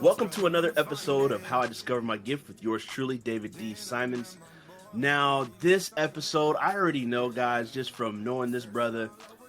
Welcome to another episode of How I Discovered My Gift with yours truly, David D. Simons. Now, this episode, I already know, guys, just from knowing this brother,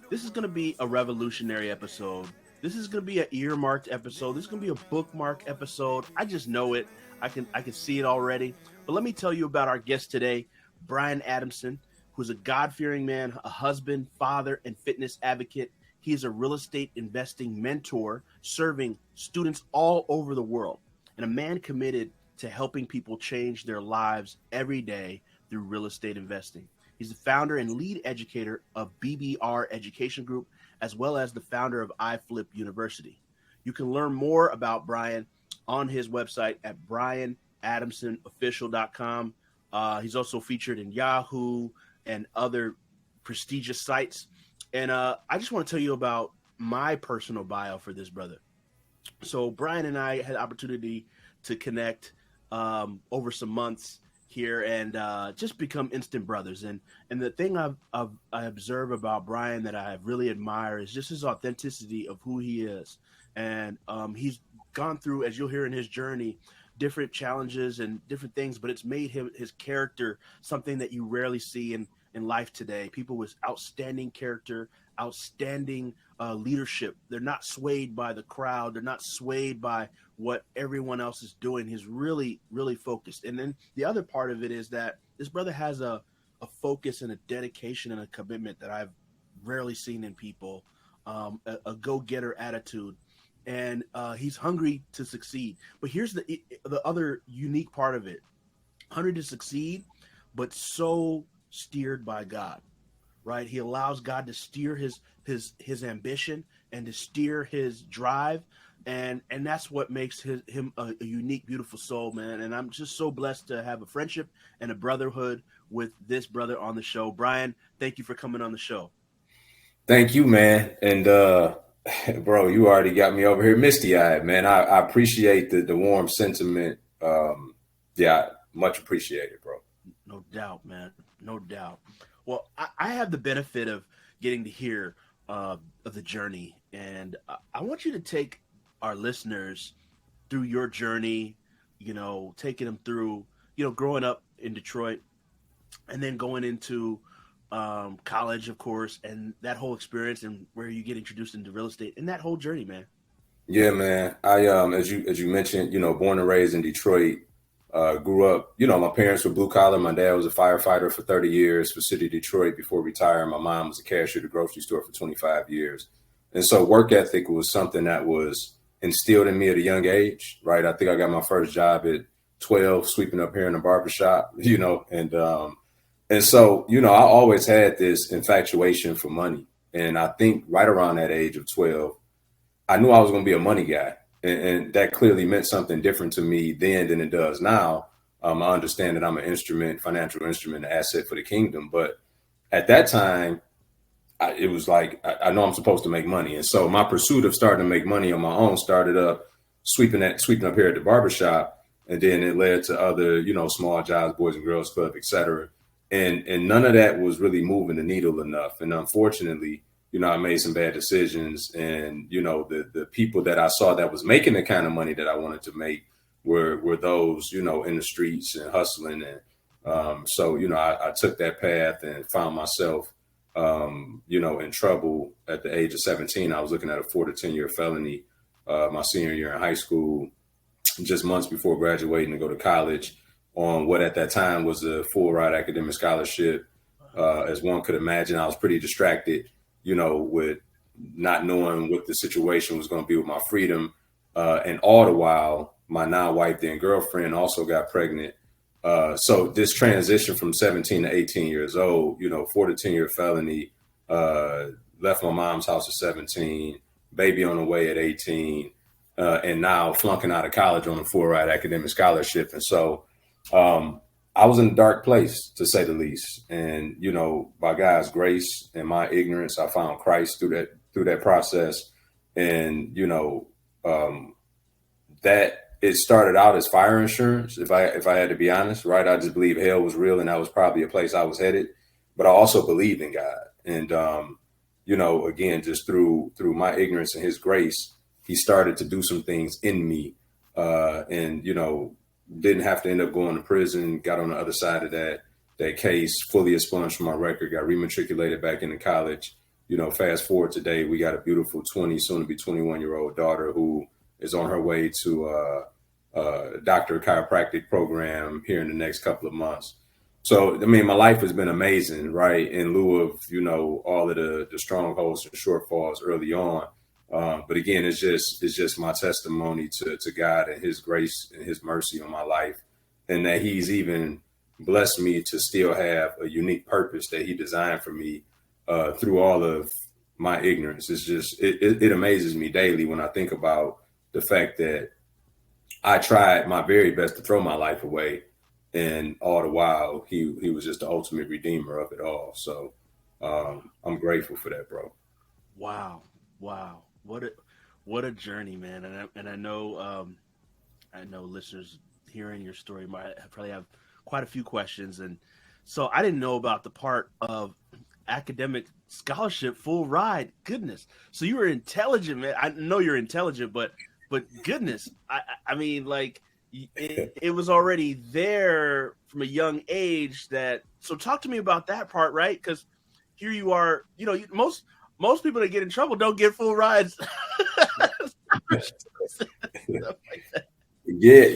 this is going to be a revolutionary episode. This is going to be an earmarked episode. This is going to be a bookmark episode. I just know it. I can see it already. But let me tell you about our guest today, Brian Adamson, who's a God-fearing man, a husband, father, and fitness advocate. He is a real estate investing mentor serving students all over the world, and a man committed to helping people change their lives every day through real estate investing. He's the founder and lead educator of BBR Education Group, as well as the founder of iFlip University. You can learn more about Brian on his website at brianadamsonofficial.com. He's also featured in Yahoo and other prestigious sites. And I just want to tell you about my personal bio for this brother. So Brian and I had the opportunity to connect over some months here and just become instant brothers. And the thing I observe about Brian that I really admire is just his authenticity of who he is. And he's gone through, as you'll hear in his journey, different challenges and different things, but it's made his character something that you rarely see in life today. People with outstanding character, outstanding leadership. They're not swayed by the crowd. They're not swayed by what everyone else is doing. He's really, really focused. And then the other part of it is that this brother has a focus and a dedication and a commitment that I've rarely seen in people, a go-getter attitude. And he's hungry to succeed. But here's the other unique part of it. Hungry to succeed, but so steered by God, right? He allows God to steer his ambition and to steer his drive. And that's what makes him a unique, beautiful soul, man. And I'm just so blessed to have a friendship and a brotherhood with this brother on the show. Brian, thank you for coming on the show. Thank you, man. And, bro, you already got me over here misty-eyed, man. I appreciate the warm sentiment. Yeah, much appreciated, bro. No doubt, man. No doubt. Well, I have the benefit of getting to hear of the journey, and I want you to take our listeners through your journey, taking them through, growing up in Detroit and then going into college, of course, and that whole experience and where you get introduced into real estate and that whole journey, man. Yeah, man. I as you mentioned, born and raised in Detroit. Grew up, my parents were blue collar. My dad was a firefighter for 30 years for City of Detroit before retiring. My mom was a cashier at a grocery store for 25 years. And so work ethic was something that was instilled in me at a young age, right? I think I got my first job at 12, sweeping up here in a barbershop, and so, I always had this infatuation for money. And I think right around that age of 12, I knew I was going to be a money guy. And that clearly meant something different to me then than it does now. I understand that I'm an financial instrument, an asset for the kingdom. But at that time, it was like, I know I'm supposed to make money. And so my pursuit of starting to make money on my own started up sweeping up here at the barbershop. And then it led to other, small jobs, Boys and Girls Club, et cetera. And none of that was really moving the needle enough. And unfortunately, I made some bad decisions, and, the people that I saw that was making the kind of money that I wanted to make were those, in the streets and hustling. And so, I took that path and found myself, in trouble at the age of 17. I was looking at a 4 to 10 year felony my senior year in high school, just months before graduating to go to college on what at that time was a full ride academic scholarship. As one could imagine, I was pretty distracted, with not knowing what the situation was going to be with my freedom. And all the while, my now wife, then girlfriend, also got pregnant. So this transition from 17 to 18 years old, 4 to 10 year felony, left my mom's house at 17, baby on the way at 18, and now flunking out of college on a full ride academic scholarship. And so I was in a dark place, to say the least. And, by God's grace and my ignorance, I found Christ through that process. And, that it started out as fire insurance, if I had to be honest, right? I just believe hell was real, and that was probably a place I was headed. But I also believed in God. And again, just through my ignorance and his grace, he started to do some things in me, and didn't have to end up going to prison. Got on the other side of that case, fully expunged from my record, got rematriculated back into college. Fast forward today, we got a beautiful 20, soon to be 21-year-old daughter who is on her way to a doctor of chiropractic program here in the next couple of months. So, I mean, my life has been amazing, right? In lieu of, all of the strongholds and shortfalls early on. But again, it's just my testimony to God and his grace and his mercy on my life, and that he's even blessed me to still have a unique purpose that he designed for me through all of my ignorance. It's just, it amazes me daily when I think about the fact that I tried my very best to throw my life away, and all the while he was just the ultimate redeemer of it all. So I'm grateful for that, bro. Wow. What a journey, man. And I know listeners hearing your story might probably have quite a few questions. And so I didn't know about the part of academic scholarship, full ride. Goodness. So you were intelligent, man. I know you're intelligent, but goodness, I mean, like, it was already there from a young age. So talk to me about that part, right? Because here you are, most people that get in trouble don't get full rides. Yeah,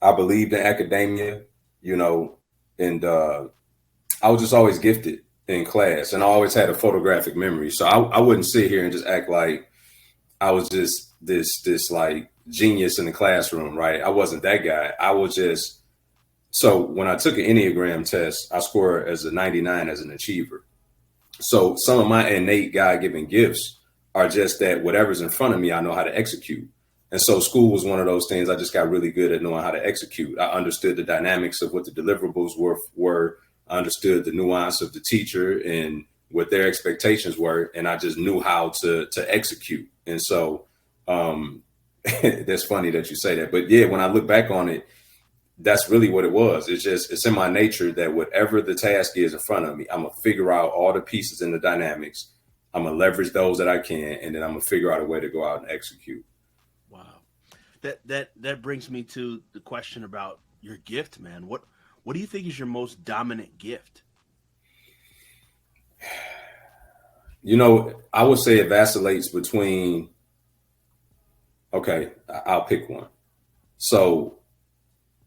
I believed in academia, and I was just always gifted in class, and I always had a photographic memory. So I wouldn't sit here and just act like I was just this like genius in the classroom, right? I wasn't that guy. I was just, so when I took an Enneagram test, I scored as a 99 as an achiever. So some of my innate God-given gifts are just that whatever's in front of me, I know how to execute. And so school was one of those things. I just got really good at knowing how to execute. I understood the dynamics of what the deliverables were. I understood the nuance of the teacher and what their expectations were. And I just knew how to execute. And so that's funny that you say that. But yeah, when I look back on it, that's really what it was. It's in my nature that whatever the task is in front of me, I'm going to figure out all the pieces and the dynamics. I'm going to leverage those that I can, and then I'm going to figure out a way to go out and execute. Wow. That brings me to the question about your gift, man. What do you think is your most dominant gift? I would say it vacillates between, okay, I'll pick one. So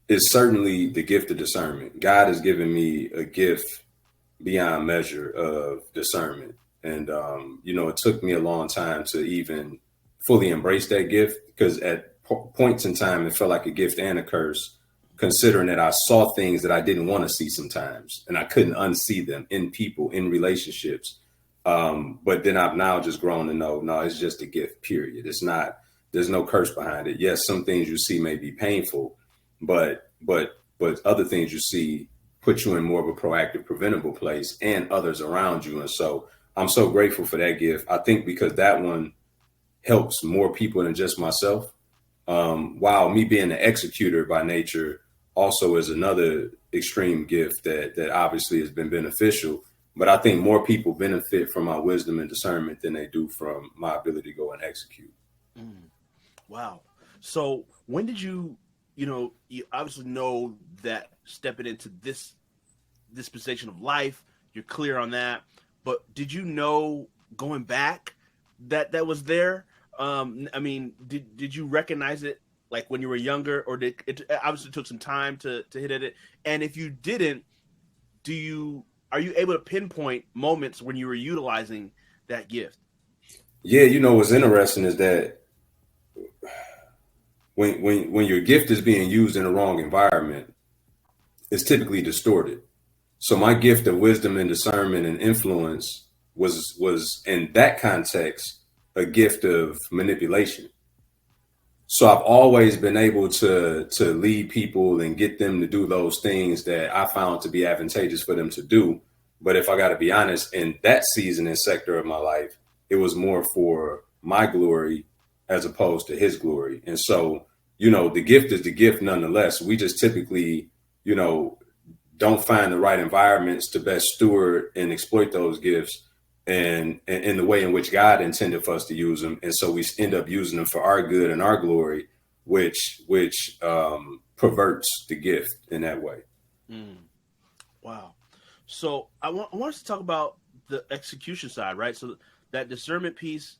it's certainly the gift of discernment. God has given me a gift beyond measure of discernment. And, it took me a long time to even fully embrace that gift, because at points in time, it felt like a gift and a curse, considering that I saw things that I didn't want to see sometimes, and I couldn't unsee them in people, in relationships. But then I've now just grown to know, no, it's just a gift, period. It's not, there's no curse behind it. Yes, some things you see may be painful, but other things you see put you in more of a proactive, preventable place, and others around you. And so I'm so grateful for that gift. I think because that one helps more people than just myself. While me being an executor by nature also is another extreme gift that obviously has been beneficial. But I think more people benefit from my wisdom and discernment than they do from my ability to go and execute. Wow. So when did you obviously know that stepping into this dispensation of life, you're clear on that. But did you know going back that was there? I mean, did you recognize it like when you were younger, or did it obviously took some time to hit at it? And if you didn't, are you able to pinpoint moments when you were utilizing that gift? Yeah, what's interesting is that when your gift is being used in the wrong environment, it's typically distorted. So my gift of wisdom and discernment and influence was in that context a gift of manipulation. So I've always been able to lead people and get them to do those things that I found to be advantageous for them to do. But if I got to be honest, in that season and sector of my life, it was more for my glory as opposed to his glory. And so, the gift is the gift nonetheless. We just typically, don't find the right environments to best steward and exploit those gifts. and in the way in which God intended for us to use them. And so we end up using them for our good and our glory, which perverts the gift in that way. Mm. Wow. So I want us to talk about the execution side, right? So that discernment piece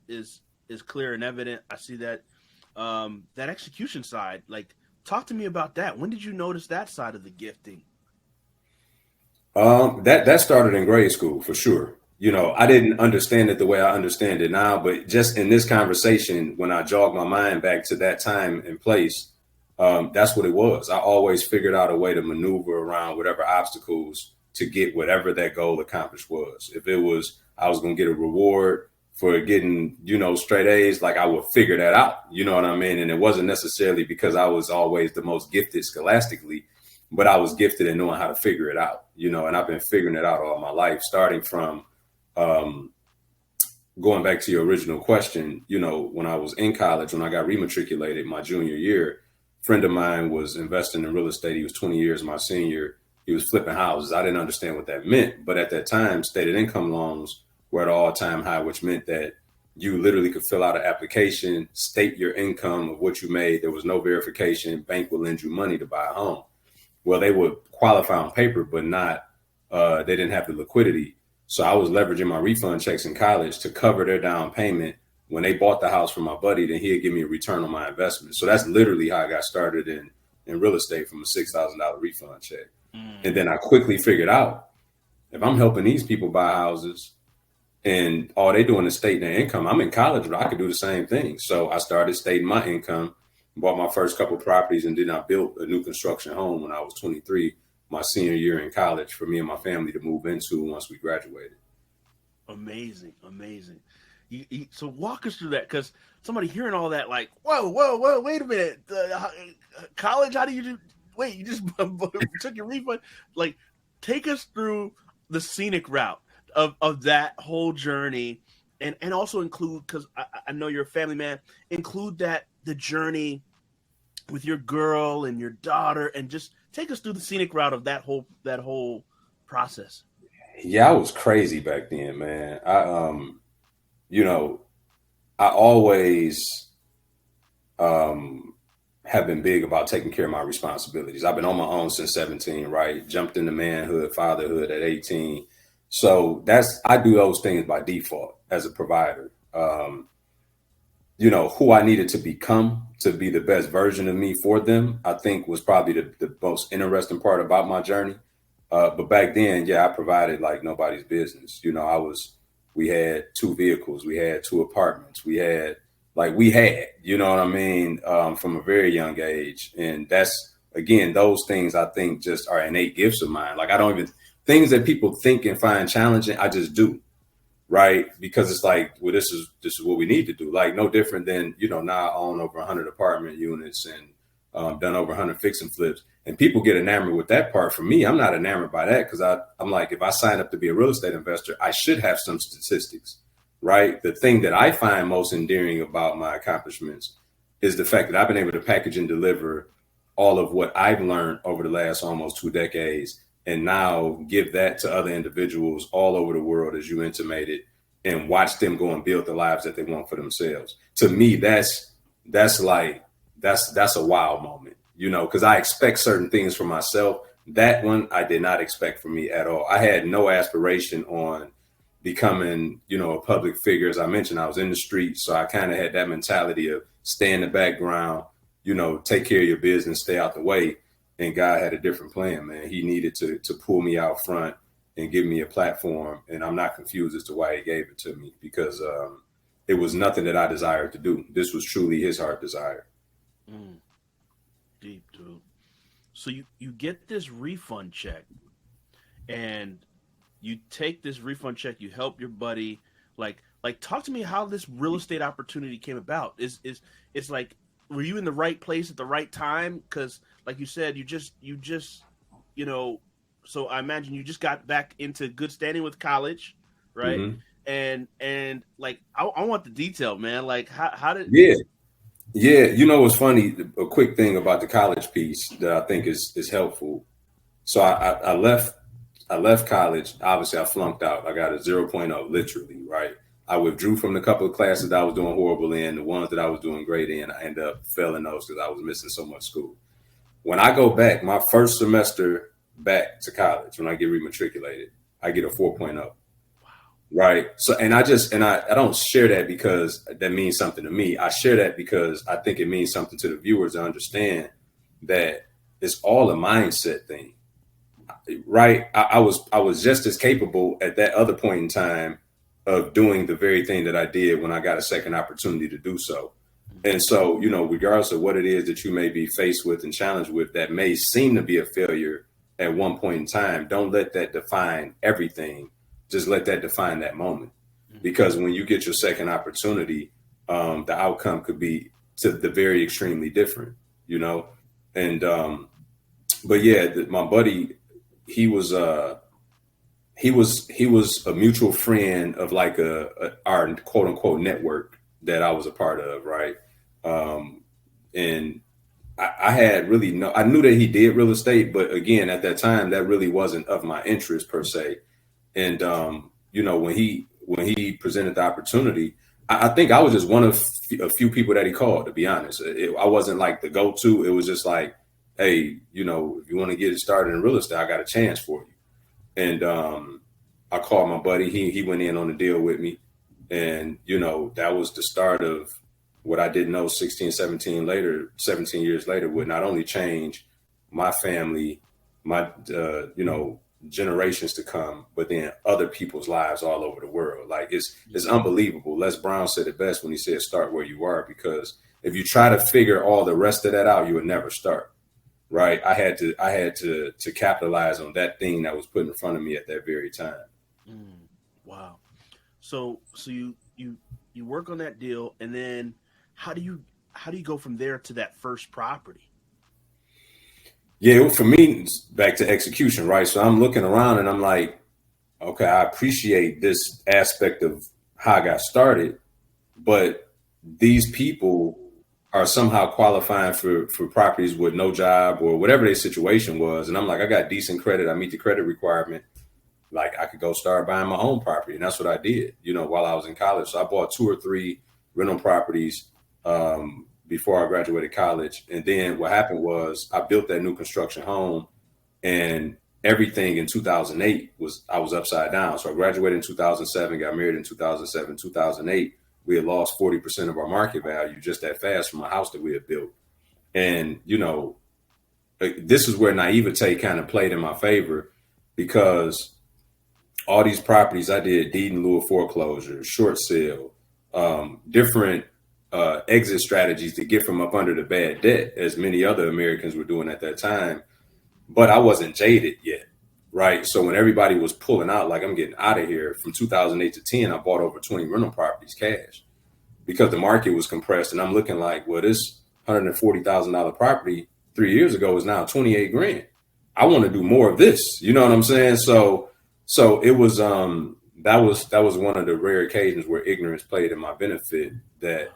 is clear and evident. I see that. That execution side, like, talk to me about that. When did you notice that side of the gifting? That started in grade school for sure. I didn't understand it the way I understand it now, but just in this conversation, when I jogged my mind back to that time and place, that's what it was. I always figured out a way to maneuver around whatever obstacles to get whatever that goal accomplished was. If it was, I was going to get a reward for getting, straight A's, like I would figure that out. You know what I mean? And it wasn't necessarily because I was always the most gifted scholastically, but I was gifted in knowing how to figure it out, and I've been figuring it out all my life, starting from going back to your original question. When I was in college, when I got rematriculated my junior year, a friend of mine was investing in real estate. He was 20 years my senior. He was flipping houses. I didn't understand what that meant. But at that time, stated income loans were at an all-time high, which meant that you literally could fill out an application, state your income of what you made. There was no verification. Bank would lend you money to buy a home. Well, they would qualify on paper, but not, they didn't have the liquidity. So I was leveraging my refund checks in college to cover their down payment. When they bought the house from my buddy, then he'd give me a return on my investment. So that's literally how I got started in real estate, from a $6,000 refund check. And then I quickly figured out, if I'm helping these people buy houses and all they doing is stating their income, I'm in college, but I could do the same thing. So I started stating my income, bought my first couple of properties, and then I built a new construction home when I was 23, my senior year in college, for me and my family to move into once we graduated. Amazing. So walk us through that, because somebody hearing all that, like, whoa, wait a minute, college? How do you do? Wait, you just took your refund? Like, take us through the scenic route of that whole journey, and also include, because I know you're a family man, include the journey with your girl and your daughter, and just take us through the scenic route of that whole process. Yeah, I was crazy back then, man. I always have been big about taking care of my responsibilities. I've been on my own since 17, right? Jumped into manhood, fatherhood at 18. So I do those things by default as a provider. Who I needed to become to be the best version of me for them, I think was probably the most interesting part about my journey. But back then, yeah, I provided like nobody's business. We had 2 vehicles, we had 2 apartments, we had, you know what I mean, from a very young age. And that's, again, those things I think just are innate gifts of mine. Like, I don't even, things that people think and find challenging, I just do. Right. Because it's like, well, this is what we need to do. Like, no different than, now I own over 100 apartment units and done over 100 fix and flips. And people get enamored with that part. For me, I'm not enamored by that, because I'm like, if I sign up to be a real estate investor, I should have some statistics. Right. The thing that I find most endearing about my accomplishments is the fact that I've been able to package and deliver all of what I've learned over the last almost 2 decades, and now give that to other individuals all over the world, as you intimated, and watch them go and build the lives that they want for themselves. To me, that's a wow moment, because I expect certain things for myself. That one I did not expect for me at all. I had no aspiration on becoming, a public figure. As I mentioned, I was in the streets, so I kind of had that mentality of stay in the background, take care of your business, stay out the way. And God had a different plan, man. He needed to pull me out front and give me a platform. And I'm not confused as to why he gave it to me, because it was nothing that I desired to do. This was truly his heart desire. Deep, dude. So you get this refund check, and you take this refund check, you help your buddy. Like talk to me how this real estate opportunity came about. It's like, were you in the right place at the right time? Because, like you said, you just, so I imagine you just got back into good standing with college, right? Mm-hmm. And like, I want the detail, man. Like, how did? Yeah. What's funny? A quick thing about the college piece that I think is helpful. So I left I left college. Obviously, I flunked out. I got a 0.0, literally, right? I withdrew from the couple of classes that I was doing horrible in. The ones that I was doing great in, I ended up failing those because I was missing so much school. When I go back, my first semester back to college, when I get rematriculated, I get a 4.0. Right. So, and I don't share that because that means something to me. I share that because I think it means something to the viewers to understand that it's all a mindset thing. Right. I was just as capable at that other point in time of doing the very thing that I did when I got a second opportunity to do so. And so, regardless of what it is that you may be faced with and challenged with that may seem to be a failure at one point in time, don't let that define everything. Just let that define that moment. Because when you get your second opportunity, the outcome could be to the very extremely different, And but yeah, my buddy, he was a mutual friend of like our quote unquote network that I was a part of, right? And I had really I knew that he did real estate, but again, at that time, that really wasn't of my interest per se. And when he presented the opportunity, I think I was just one of a few people that he called. To be honest, I wasn't like the go-to. It was just like, hey, if you want to get it started in real estate, I got a chance for you. And I called my buddy. He went in on the deal with me, and that was the start of what I didn't know 17 years later would not only change my family, my generations to come, but then other people's lives all over the world. Like it's unbelievable. Les Brown said it best when he said, start where you are, because if you try to figure all the rest of that out, you would never start. Right. I had to capitalize on that thing that was put in front of me at that very time. Wow. So you work on that deal, and then how do you go from there to that first property? Yeah, for me, it's back to execution, right? So I'm looking around and I'm like, okay, I appreciate this aspect of how I got started, but these people are somehow qualifying for properties with no job or whatever their situation was. And I'm like, I got decent credit. I meet the credit requirement. Like I could go start buying my own property. And that's what I did, while I was in college. So I bought 2 or 3 rental properties before I graduated college. And then what happened was I built that new construction home, and everything in 2008 I was upside down. So I graduated in 2007, got married in 2007, 2008. We had lost 40% of our market value just that fast from a house that we had built. And, this is where naivete kind of played in my favor, because all these properties I did deed in lieu of foreclosure, short sale, different exit strategies to get from up under the bad debt, as many other Americans were doing at that time. But I wasn't jaded yet, right? So when everybody was pulling out, like I'm getting out of here, from 2008 to 10, I bought over 20 rental properties cash because the market was compressed. And I'm looking like, well, this $140,000 property 3 years ago is now 28 grand. I want to do more of this. You know what I'm saying? So it was, that was one of the rare occasions where ignorance played in my benefit, that,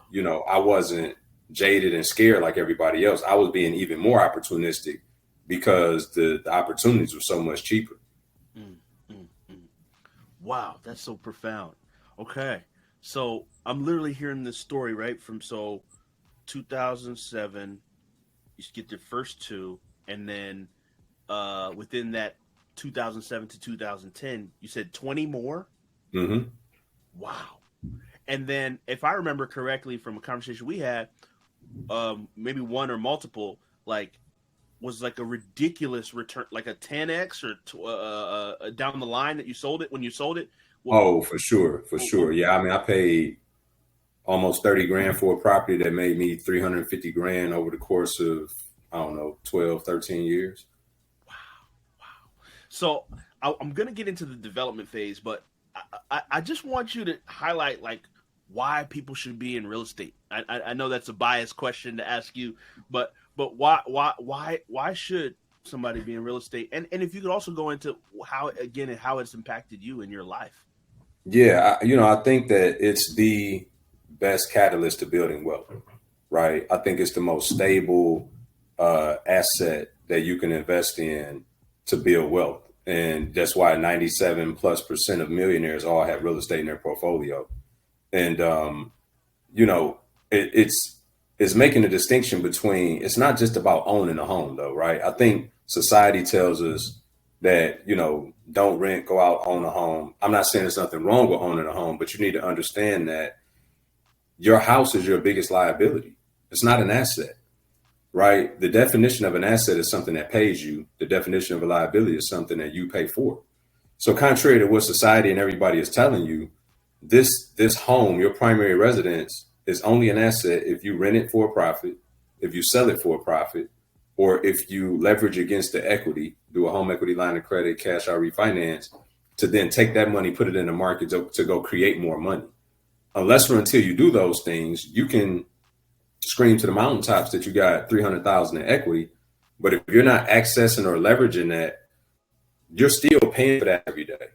I wasn't jaded and scared like everybody else. I was being even more opportunistic because the opportunities were so much cheaper. Wow, that's so profound. Okay, so I'm literally hearing this story right from 2007. You get your first 2, and then within that 2007 to 2010, you said 20 more. Mm-hmm. Wow. And then, if I remember correctly from a conversation we had, maybe one or multiple, was like a ridiculous return, like a 10x or down the line that you sold it when you sold it. Oh, for sure. Yeah. I mean, I paid almost 30 grand for a property that made me 350 grand over the course of, 12, 13 years. Wow. So I'm going to get into the development phase, but I just want you to highlight why people should be in real estate. I know that's a biased question to ask you, but why should somebody be in real estate? And if you could also go into how it's impacted you in your life. Yeah, I think that it's the best catalyst to building wealth, right? I think it's the most stable asset that you can invest in to build wealth. And that's why 97+% of millionaires all have real estate in their portfolio. And, it's making a distinction between, it's not just about owning a home though, right? I think society tells us that, don't rent, go out, own a home. I'm not saying there's nothing wrong with owning a home, but you need to understand that your house is your biggest liability. It's not an asset, right? The definition of an asset is something that pays you. The definition of a liability is something that you pay for. So contrary to what society and everybody is telling you, this home, your primary residence, is only an asset if you rent it for a profit, if you sell it for a profit, or if you leverage against the equity, do a home equity line of credit, cash out refinance, to then take that money, put it in the market to go create more money. Unless or until you do those things, you can scream to the mountaintops that you got 300,000 in equity. But if you're not accessing or leveraging that, you're still paying for that every day.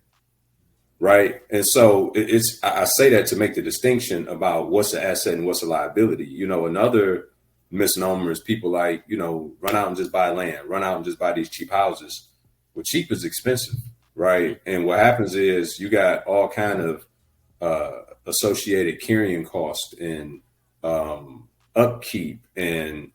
Right. And so I say that to make the distinction about what's an asset and what's a liability. Another misnomer is people like, run out and just buy land, run out and just buy these cheap houses. Well, cheap is expensive. Right. And what happens is you got all kind of associated carrying cost and upkeep and,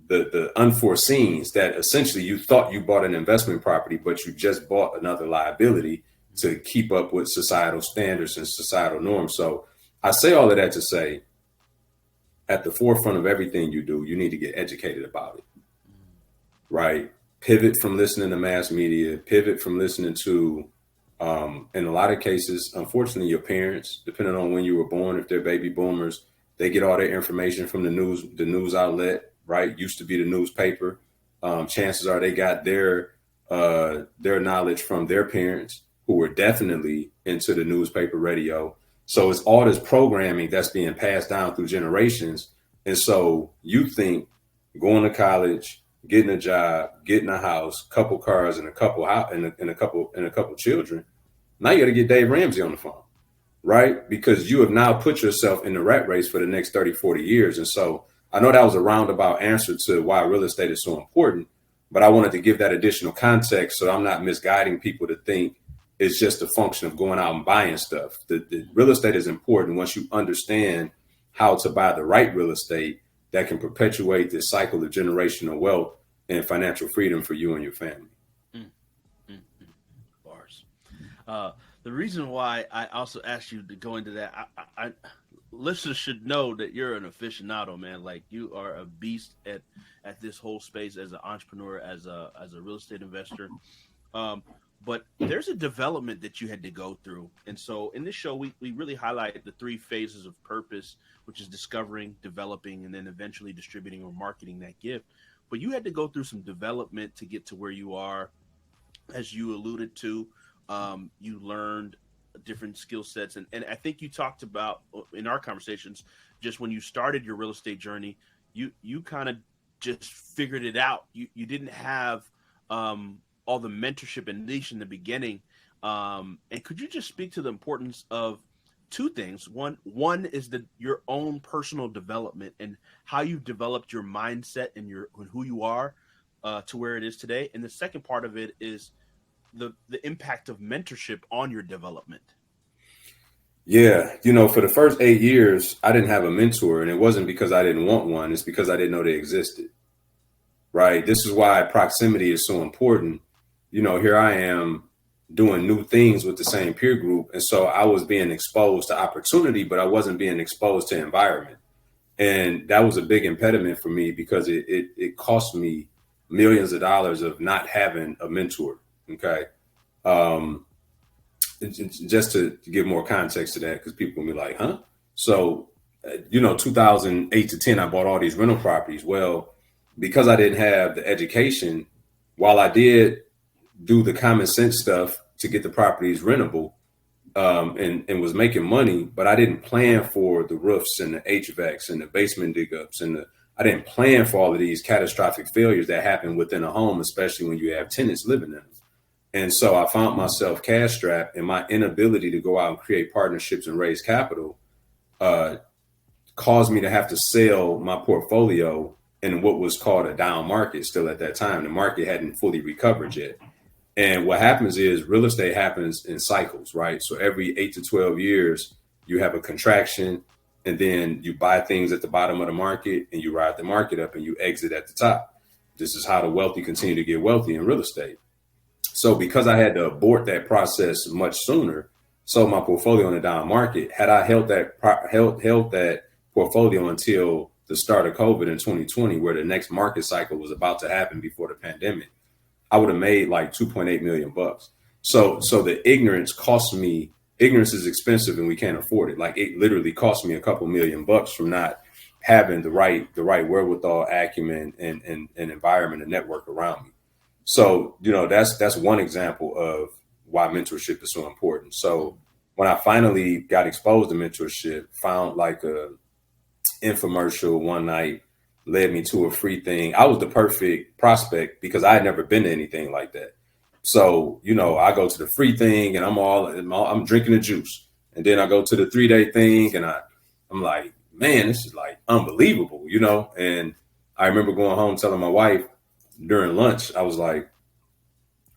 the unforeseens that essentially you thought you bought an investment property, but you just bought another liability to keep up with societal standards and societal norms. So I say all of that to say, at the forefront of everything you do, you need to get educated about it, right? Pivot from listening to mass media, pivot from listening to, in a lot of cases, unfortunately, your parents, depending on when you were born, if they're baby boomers, they get all their information from the news outlet, right? Used to be the newspaper. Chances are they got their knowledge from their parents, who were definitely into the newspaper, radio. So it's all this programming that's being passed down through generations. And so you think going to college, getting a job, getting a house, couple cars, and a couple children. Now you got to get Dave Ramsey on the phone, right? Because you have now put yourself in the rat race for the next 30, 40 years. And so I know that was a roundabout answer to why real estate is so important, but I wanted to give that additional context so I'm not misguiding people to think it's just a function of going out and buying stuff. The real estate is important once you understand how to buy the right real estate that can perpetuate this cycle of generational wealth and financial freedom for you and your family. Bars. The reason why I also asked you to go into that, I listeners should know that you're an aficionado, man. Like, you are a beast at this whole space as an entrepreneur, as a real estate investor. But there's a development that you had to go through. And so in this show, we really highlight the 3 phases of purpose, which is discovering, developing, and then eventually distributing or marketing that gift. But you had to go through some development to get to where you are. As you alluded to, you learned different skill sets. And I think you talked about in our conversations, just when you started your real estate journey, you kind of just figured it out. You didn't have all the mentorship and niche in the beginning. And could you just speak to the importance of 2 things? One is your own personal development and how you've developed your mindset and who you are to where it is today. And the second part of it is the impact of mentorship on your development. Yeah. For the first 8 years, I didn't have a mentor, and it wasn't because I didn't want one. It's because I didn't know they existed. Right. This is why proximity is so important. Here I am doing new things with the same peer group. And so I was being exposed to opportunity, but I wasn't being exposed to environment. And that was a big impediment for me because it cost me millions of dollars of not having a mentor. Okay. Just to give more context to that, because people will be like, huh? So, 2008 to 10, I bought all these rental properties. Well, because I didn't have the education, while I did do the common sense stuff to get the properties rentable, and was making money, but I didn't plan for the roofs and the HVACs and the basement dig ups I didn't plan for all of these catastrophic failures that happen within a home, especially when you have tenants living in them. And so I found myself cash strapped, and my inability to go out and create partnerships and raise capital caused me to have to sell my portfolio in what was called a down market still at that time. The market hadn't fully recovered yet. And what happens is real estate happens in cycles, right? So every 8 to 12 years, you have a contraction, and then you buy things at the bottom of the market and you ride the market up and you exit at the top. This is how the wealthy continue to get wealthy in real estate. So because I had to abort that process much sooner, sold my portfolio in the down market, had I held that portfolio until the start of COVID in 2020, where the next market cycle was about to happen before the pandemic, I would have made like 2.8 million bucks. So the ignorance cost me. Ignorance is expensive and we can't afford it. Like it literally cost me a couple million bucks from not having the right wherewithal, acumen, and environment and network around me. So, that's one example of why mentorship is so important. So when I finally got exposed to mentorship, found like a infomercial one night, led me to a free thing. I was the perfect prospect because I had never been to anything like that. So, I go to the free thing and I'm drinking the juice. And then I go to the 3-day thing and I'm like, man, this is like unbelievable, And I remember going home telling my wife during lunch, I was like,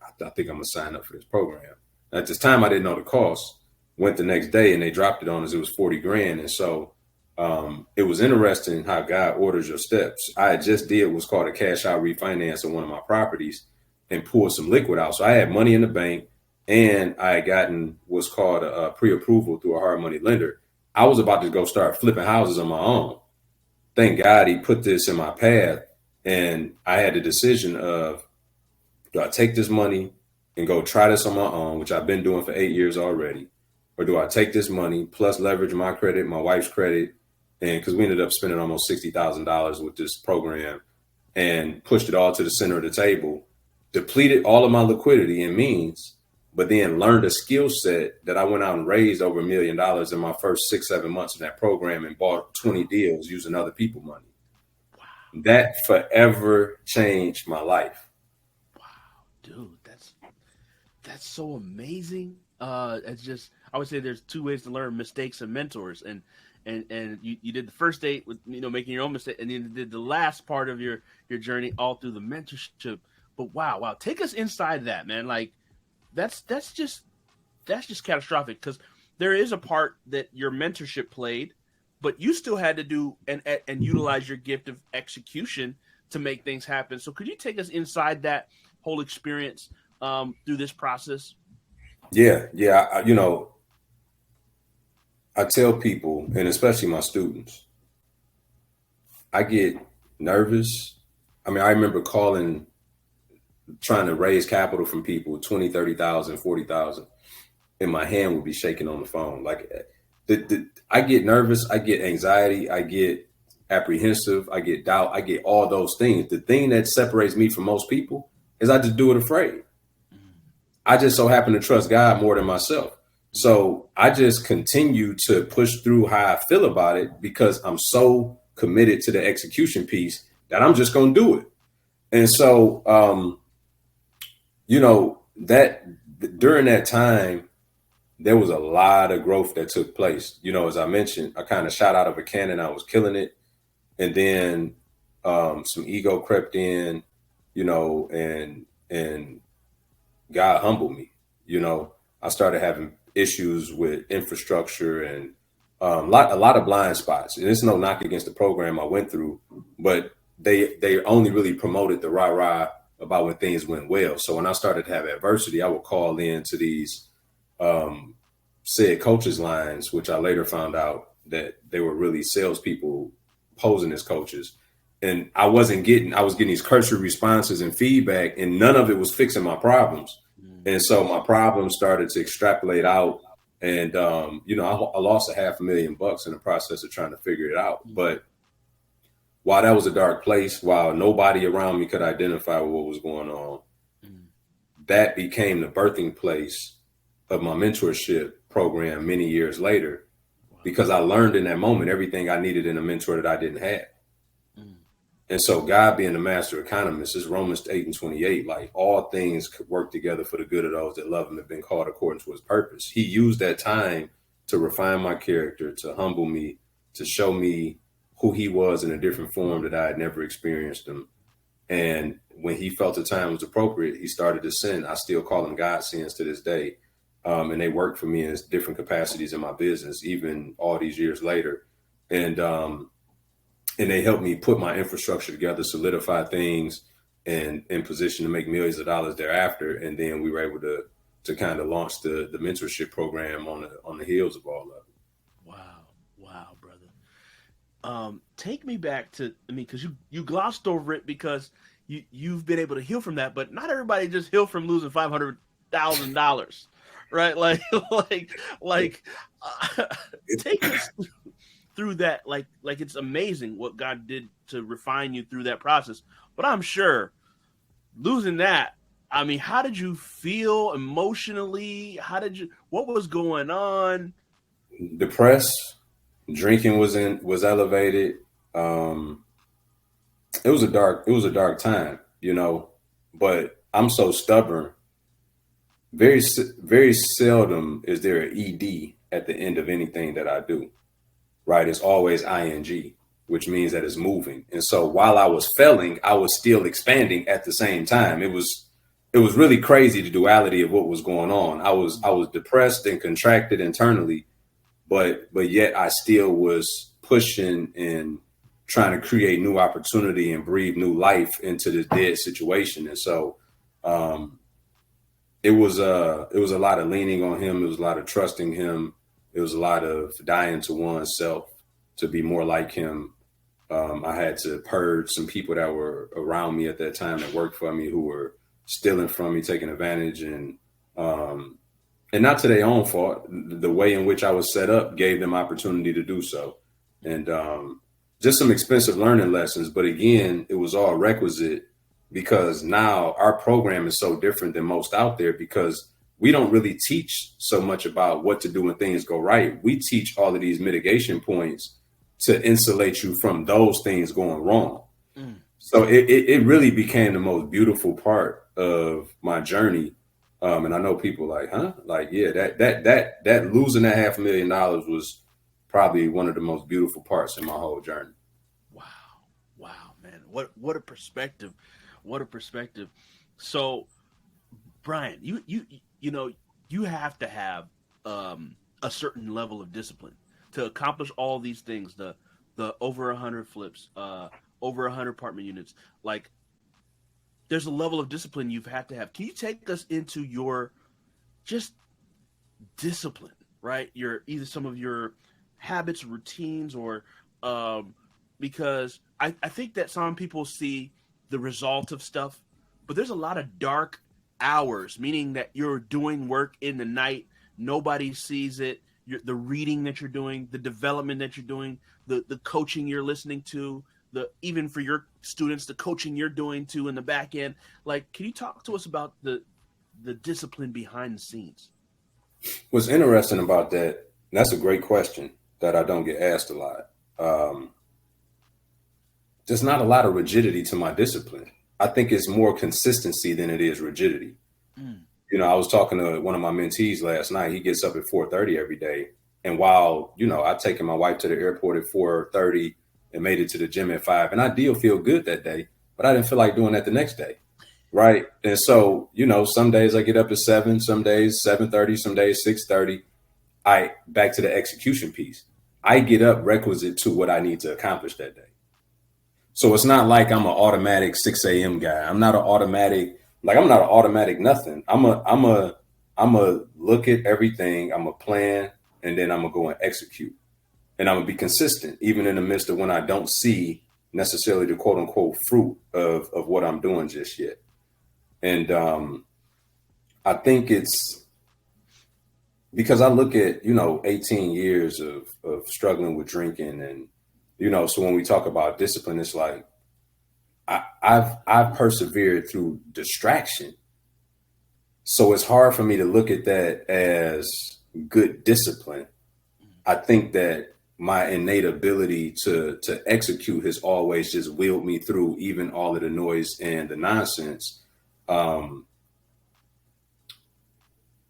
I think I'm gonna sign up for this program. At this time, I didn't know the cost. Went the next day and they dropped it on us. It was 40 grand. And so it was interesting how God orders your steps. I had just did what's called a cash out refinance on one of my properties and pulled some liquid out. So I had money in the bank and I had gotten what's called a pre-approval through a hard money lender. I was about to go start flipping houses on my own. Thank God he put this in my path. And I had the decision of, do I take this money and go try this on my own, which I've been doing for 8 years already? Or do I take this money plus leverage my credit, my wife's credit, and because we ended up spending almost $60,000 with this program and pushed it all to the center of the table, depleted all of my liquidity and means, but then learned a skill set that I went out and raised over $1 million in my first 6-7 months in that program and bought 20 deals using other people's money. Wow. That forever changed my life. Wow, dude, that's so amazing. It's just, I would say there's 2 ways to learn: mistakes and mentors. And you did the first date with making your own mistake, and then you did the last part of your journey all through the mentorship. But wow, take us inside that, man. Like that's just catastrophic, because there is a part that your mentorship played, but you still had to do and utilize your gift of execution to make things happen. So could you take us inside that whole experience through this process? Yeah. I tell people, and especially my students, I get nervous. I mean, I remember trying to raise capital from people, 20, 30,000, 40,000, and my hand would be shaking on the phone. Like I get nervous, I get anxiety, I get apprehensive, I get doubt, I get all those things. The thing that separates me from most people is I just do it afraid. I just so happen to trust God more than myself. So I just continue to push through how I feel about it because I'm so committed to the execution piece that I'm just going to do it. And so, that during that time, there was a lot of growth that took place. As I mentioned, I kind of shot out of a cannon. I was killing it. And then some ego crept in, and God humbled me. I started having issues with infrastructure and a lot of blind spots. And it's no knock against the program I went through, but they only really promoted the rah-rah about when things went well. So when I started to have adversity, I would call in to these said coaches lines, which I later found out that they were really salespeople posing as coaches. And I was getting these cursory responses and feedback, and none of it was fixing my problems. And so my problems started to extrapolate out. And, I lost $500,000 in the process of trying to figure it out. But while that was a dark place, while nobody around me could identify what was going on, that became the birthing place of my mentorship program many years later, because I learned in that moment everything I needed in a mentor that I didn't have. And so God being the master economist is Romans 8:28, like all things could work together for the good of those that love him and have been called according to his purpose. He used that time to refine my character, to humble me, to show me who he was in a different form that I had never experienced him. And when he felt the time was appropriate, he started to sin. I still call them God sins to this day. And they work for me in different capacities in my business, even all these years later. And they helped me put my infrastructure together, solidify things, and in position to make millions of dollars thereafter. And then we were able to kind of launch the mentorship program on the heels of all of it. Wow, brother. Take me back to, because you glossed over it because you've been able to heal from that, but not everybody just heal from losing $500,000, right? Take us through that. Like it's amazing what God did to refine you through that process. But I'm sure losing that, how did you feel emotionally? What was going on? Depressed. Drinking was elevated. It was a dark time, but I'm so stubborn. Very, very seldom is there an ED at the end of anything that I do, right? It's always ing, which means that it's moving. And so while I was failing, I was still expanding at the same time. It was really crazy, the duality of what was going on. I was depressed and contracted internally, but yet I still was pushing and trying to create new opportunity and breathe new life into this dead situation. And so it was a lot of leaning on him. It was a lot of trusting him. It was a lot of dying to oneself to be more like him. I had to purge some people that were around me at that time that worked for me, who were stealing from me, taking advantage, and not to their own fault. The way in which I was set up gave them opportunity to do so. And just some expensive learning lessons. But again, it was all requisite because now our program is so different than most out there, because we don't really teach so much about what to do when things go right. We teach all of these mitigation points to insulate you from those things going wrong. So it really became the most beautiful part of my journey. And I know people like, huh? Like, yeah, that losing that $500,000 was probably one of the most beautiful parts in my whole journey. Wow, man. What a perspective. What a perspective. So, Brian, you have to have a certain level of discipline to accomplish all these things. The over 100 flips, over 100 apartment units. Like, there's a level of discipline you've had to have. Can you take us into your just discipline, right? Either some of your habits, routines, or because I think that some people see the result of stuff, but there's a lot of dark hours, meaning that you're doing work in the night. Nobody sees it. The reading that you're doing, the development that you're doing, the coaching you're listening to, even for your students, the coaching you're doing too in the back end. Like, can you talk to us about the discipline behind the scenes? What's interesting about that, and that's a great question that I don't get asked a lot. There's not a lot of rigidity to my discipline. I think it's more consistency than it is rigidity. I was talking to one of my mentees last night. He gets up at 4:30 every day. And while, I've taken my wife to the airport at 4:30 and made it to the gym at 5, and I did feel good that day, but I didn't feel like doing that the next day. Right. And so, some days I get up at 7, some days 7:30, some days 6:30. Back to the execution piece. I get up requisite to what I need to accomplish that day. So it's not like I'm an automatic 6 a.m. guy. I'm not an automatic nothing. I'm a look at everything. I'm a plan, and then I'm gonna go and execute. And I'm gonna be consistent, even in the midst of when I don't see necessarily the quote unquote fruit of what I'm doing just yet. And I think it's because I look at, 18 years of struggling with drinking, and, so when we talk about discipline, it's like I've persevered through distraction. So it's hard for me to look at that as good discipline. I think that my innate ability to execute has always just wheeled me through even all of the noise and the nonsense.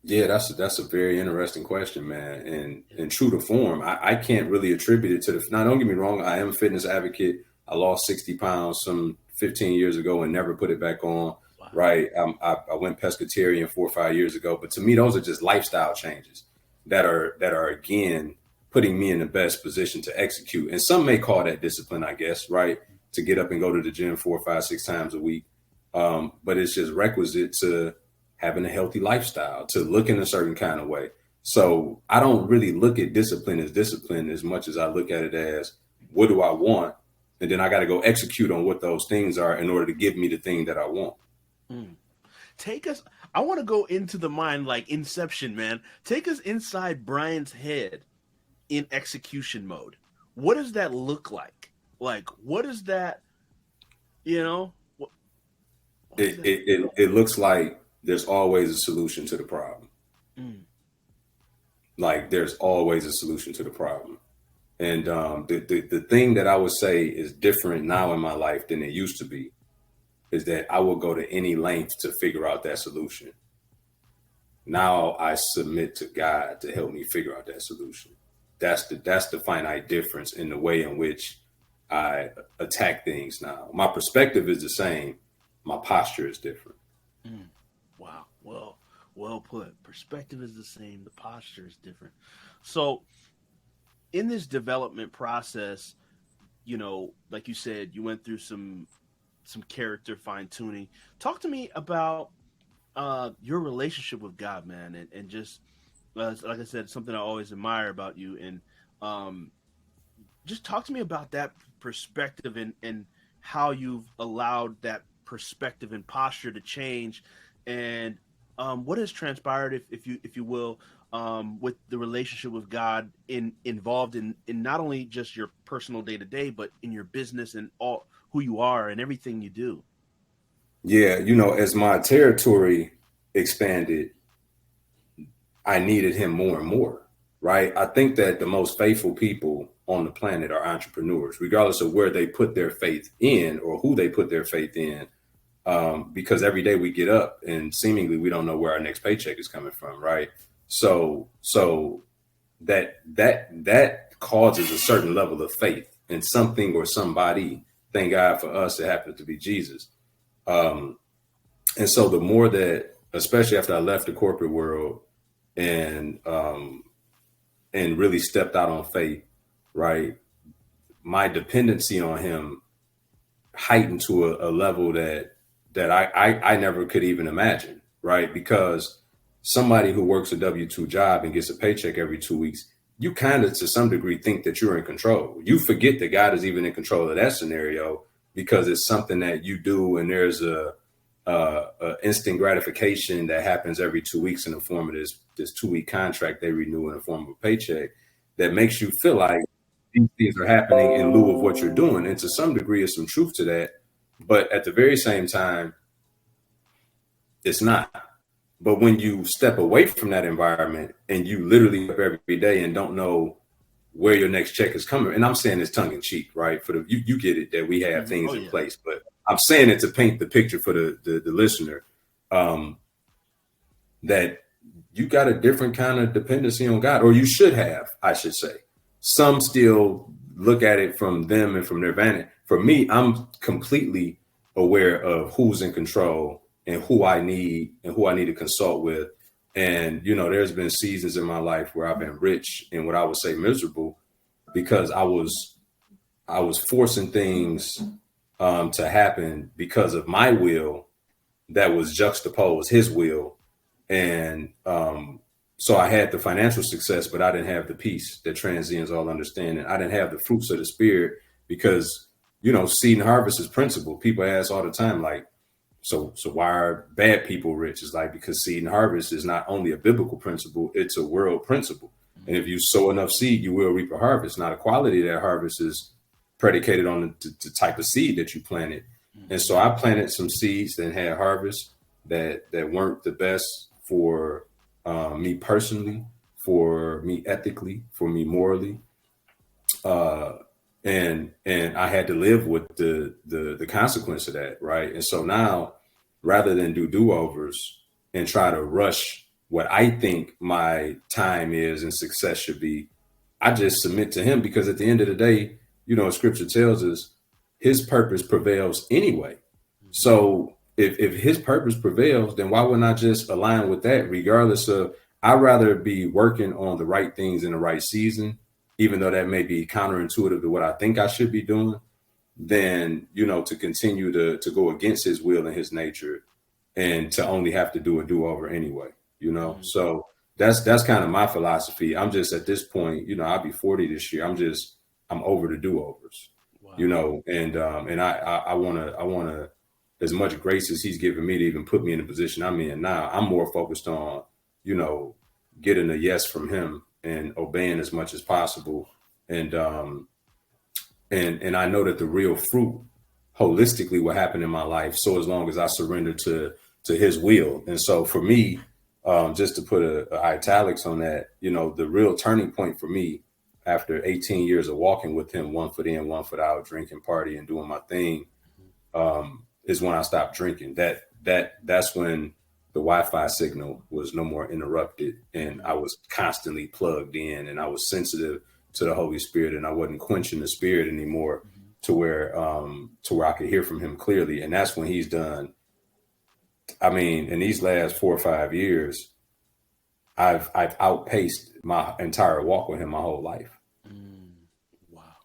Yeah, that's a very interesting question, man. And true to form, I can't really attribute it to the. Now, don't get me wrong, I am a fitness advocate. I lost 60 pounds some 15 years ago and never put it back on. Wow. Right, I went pescatarian 4 or 5 years ago, but to me, those are just lifestyle changes that are again putting me in the best position to execute. And some may call that discipline, I guess, right? To get up and go to the gym 4, 5, 6 times a week. But it's just requisite to having a healthy lifestyle, to look in a certain kind of way. So I don't really look at discipline as much as I look at it as, what do I want? And then I got to go execute on what those things are in order to give me the thing that I want. Take us, I want to go into the mind like Inception, man. Take us inside Brian's head in execution mode. What does that look like? Like, what is that, you know? It looks like there's always a solution to the problem. Like there's always a solution to the problem. And the thing that I would say is different now in my life than it used to be is that I will go to any length to figure out that solution. Now I submit to God to help me figure out that solution. That's the finite difference in the way in which I attack things now. My perspective is the same. My posture is different. Wow. Well put. Perspective is the same. The posture is different. So in this development process, you know, like you said, you went through some character fine tuning. Talk to me about your relationship with God, man, and just like I said, something I always admire about you, and just talk to me about that perspective and how you've allowed that perspective and posture to change, and what has transpired, if you will, with the relationship with God involved in not only just your personal day to day, but in your business and all who you are and everything you do. Yeah, you know, as my territory expanded, I needed him more and more, right? I think that the most faithful people on the planet are entrepreneurs, regardless of where they put their faith in or who they put their faith in. Because every day we get up and seemingly we don't know where our next paycheck is coming from, right? So that causes a certain level of faith in something or somebody. Thank God for us, it happens to be Jesus. And so the more that, especially after I left the corporate world and really stepped out on faith, right, my dependency on him heightened to a level that I never could even imagine, right? Because somebody who works a W-2 job and gets a paycheck every 2 weeks, you kind of to some degree think that you're in control. You forget that God is even in control of that scenario because it's something that you do, and there's a instant gratification that happens every 2 weeks in the form of this 2-week contract they renew in the form of a paycheck that makes you feel like these things are happening in lieu of what you're doing. And to some degree, there's some truth to that. But at the very same time, it's not. But when you step away from that environment and you literally up every day and don't know where your next check is coming, and I'm saying this tongue in cheek, right? For you get it that we have things in place, but I'm saying it to paint the picture for the listener, that you got a different kind of dependency on God, or you should have, I should say. Some still look at it from them and from their vantage. For me, I'm completely aware of who's in control and who I need to consult with. And, you know, there's been seasons in my life where I've been rich and what I would say miserable because I was forcing things to happen because of my will that was juxtaposed his will. And so I had the financial success, but I didn't have the peace that transcends all understanding. I didn't have the fruits of the spirit because, you know, seed and harvest is principle. People ask all the time, like, so why are bad people rich? It's like, because seed and harvest is not only a biblical principle, it's a world principle. And if you sow enough seed, you will reap a harvest. Now, the quality of that harvest is predicated on the type of seed that you planted. And so I planted some seeds that had harvest that weren't the best for me personally, for me ethically, for me morally. And I had to live with the consequence of that, right? And so now, rather than do do-overs and try to rush what I think my time is and success should be, I just submit to him, because at the end of the day, scripture tells us his purpose prevails anyway. So if his purpose prevails, then why wouldn't I just align with that, regardless of, I'd rather be working on the right things in the right season, even though that may be counterintuitive to what I think I should be doing, than, to continue to go against his will and his nature and to only have to do a do-over anyway, So that's kind of my philosophy. I'm just at this point, I'll be 40 this year. I'm over the do-overs, wow. And I want to, as much grace as he's given me to even put me in the position I'm in now, I'm more focused on, getting a yes from him and obeying as much as possible. And I know that the real fruit holistically will happen in my life. So as long as I surrender to his will. And so for me, just to put a italics on that, the real turning point for me after 18 years of walking with him, 1 foot in, 1 foot out, drinking, partying, doing my thing, is when I stopped drinking. That's when the Wi-Fi signal was no more interrupted, and I was constantly plugged in, and I was sensitive to the Holy Spirit, and I wasn't quenching the Spirit anymore, to where I could hear from him clearly. And that's when he's done. I mean, in these last 4 or 5 years, I've outpaced my entire walk with him my whole life. Wow.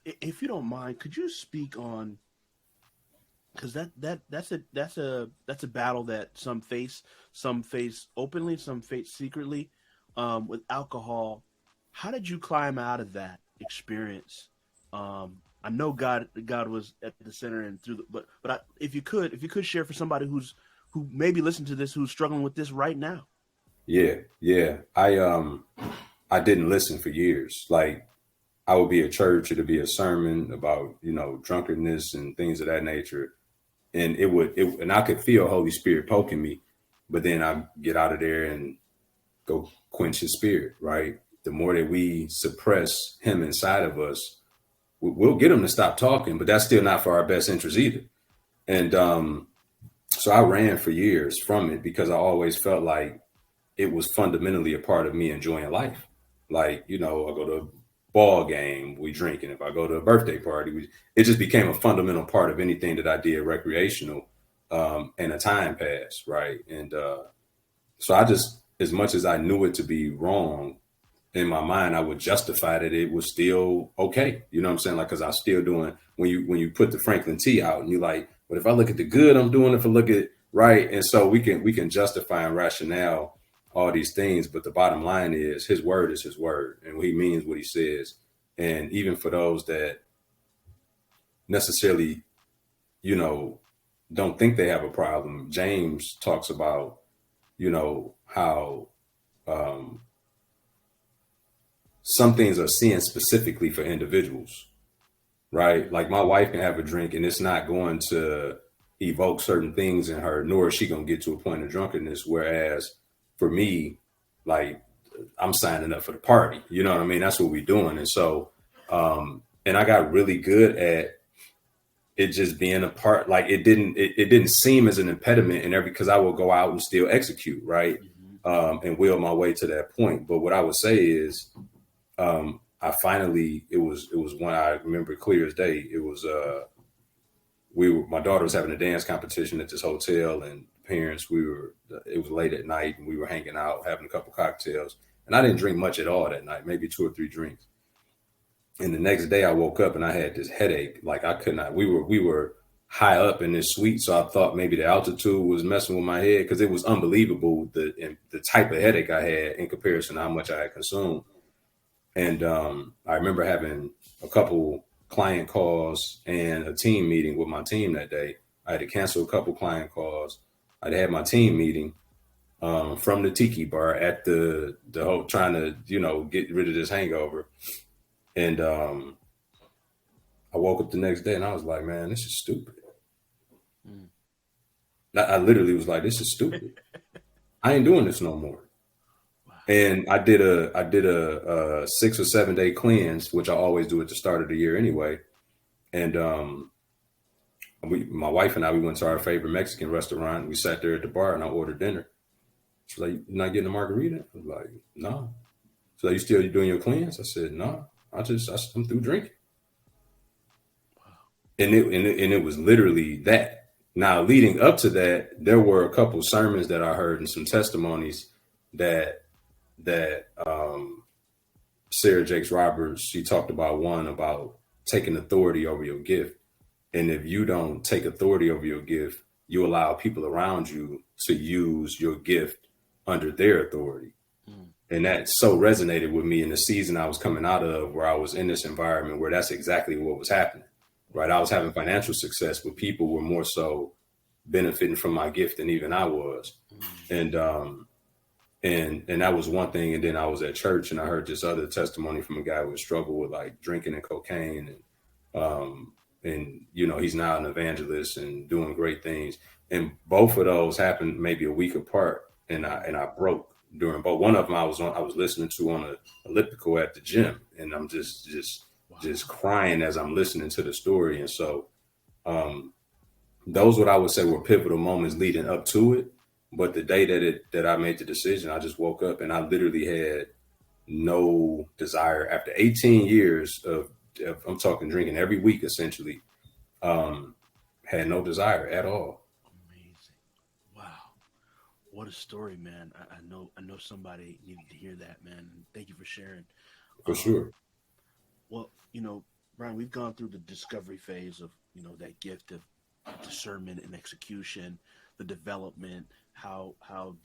If you don't mind, could you speak on, because that's a battle that some face openly, some face secretly, with alcohol. How did you climb out of that experience? I know God was at the center and through but if you could share for somebody who maybe listened to this, who's struggling with this right now. Yeah. I didn't listen for years. Like, I would be at church, it'd be a sermon about, drunkenness and things of that nature. And and I could feel Holy Spirit poking me, but then I get out of there and go quench his spirit, right? The more that we suppress him inside of us, we'll get him to stop talking, but that's still not for our best interest either. And so I ran for years from it, because I always felt like it was fundamentally a part of me enjoying life. Like, I go to a ball game, we drink. And if I go to a birthday party, it just became a fundamental part of anything that I did recreational, and a time pass. Right. And so I just, as much as I knew it to be wrong, in my mind, I would justify that it was still okay. You know what I'm saying? Like, cause I was still doing, when you put the Franklin T out and you're like, but if I look at the good I'm doing, if I look at right. And so we can justify and rationale all these things. But the bottom line is his word, and he means what he says. And even for those that necessarily, don't think they have a problem, James talks about, how, some things are sin specifically for individuals, right? Like, my wife can have a drink and it's not going to evoke certain things in her, nor is she going to get to a point of drunkenness. Whereas for me, like, I'm signing up for the party, you know what I mean? That's what we're doing. And so, and I got really good at it just being a part. Like, it didn't seem as an impediment because I will go out and still execute, right? And will my way to that point. But what I would say is, I finally, it was when I remember clear as day. It was, my daughter was having a dance competition at this hotel, and parents, it was late at night, and we were hanging out, having a couple cocktails, and I didn't drink much at all that night, maybe 2 or 3 drinks. And the next day I woke up and I had this headache. Like, I could not, we were high up in this suite. So I thought maybe the altitude was messing with my head, because it was unbelievable, the type of headache I had in comparison to how much I had consumed. And I remember having a couple client calls and a team meeting with my team that day. I had to cancel a couple client calls. I had my team meeting from the tiki bar at the whole, trying to, get rid of this hangover. And I woke up the next day and I was like, man, this is stupid. I literally was like, this is stupid. I ain't doing this no more. And I did a 6 or 7 day cleanse, which I always do at the start of the year anyway. And my wife and I, we went to our favorite Mexican restaurant. We sat there at the bar and I ordered dinner. She's like, "You're not getting a margarita?" I was like, "No." She's like, "You doing your cleanse?" I said, "No, I'm through drinking." And it was literally that. Now, leading up to that, there were a couple sermons that I heard and some testimonies that Sarah Jakes Roberts, she talked about one about taking authority over your gift. And if you don't take authority over your gift, you allow people around you to use your gift under their authority. And that so resonated with me in the season I was coming out of, where I was in this environment where that's exactly what was happening, right? I was having financial success, but people were more so benefiting from my gift than even I was. And that was one thing. And then I was at church and I heard this other testimony from a guy who had struggled with like drinking and cocaine. And you know, he's now an evangelist and doing great things. And both of those happened maybe a week apart. And I broke during both. One of them I was listening to on a elliptical at the gym, and I'm just crying as I'm listening to the story. And so those what I would say were pivotal moments leading up to it. But the day that I made the decision, I just woke up and I literally had no desire after 18 years of I'm talking drinking every week, essentially, had no desire at all. Amazing. Wow. What a story, man. I know somebody needed to hear that, man. Thank you for sharing. For sure. Well, you know, Brian, we've gone through the discovery phase of, you know, that gift of discernment and execution, the development, how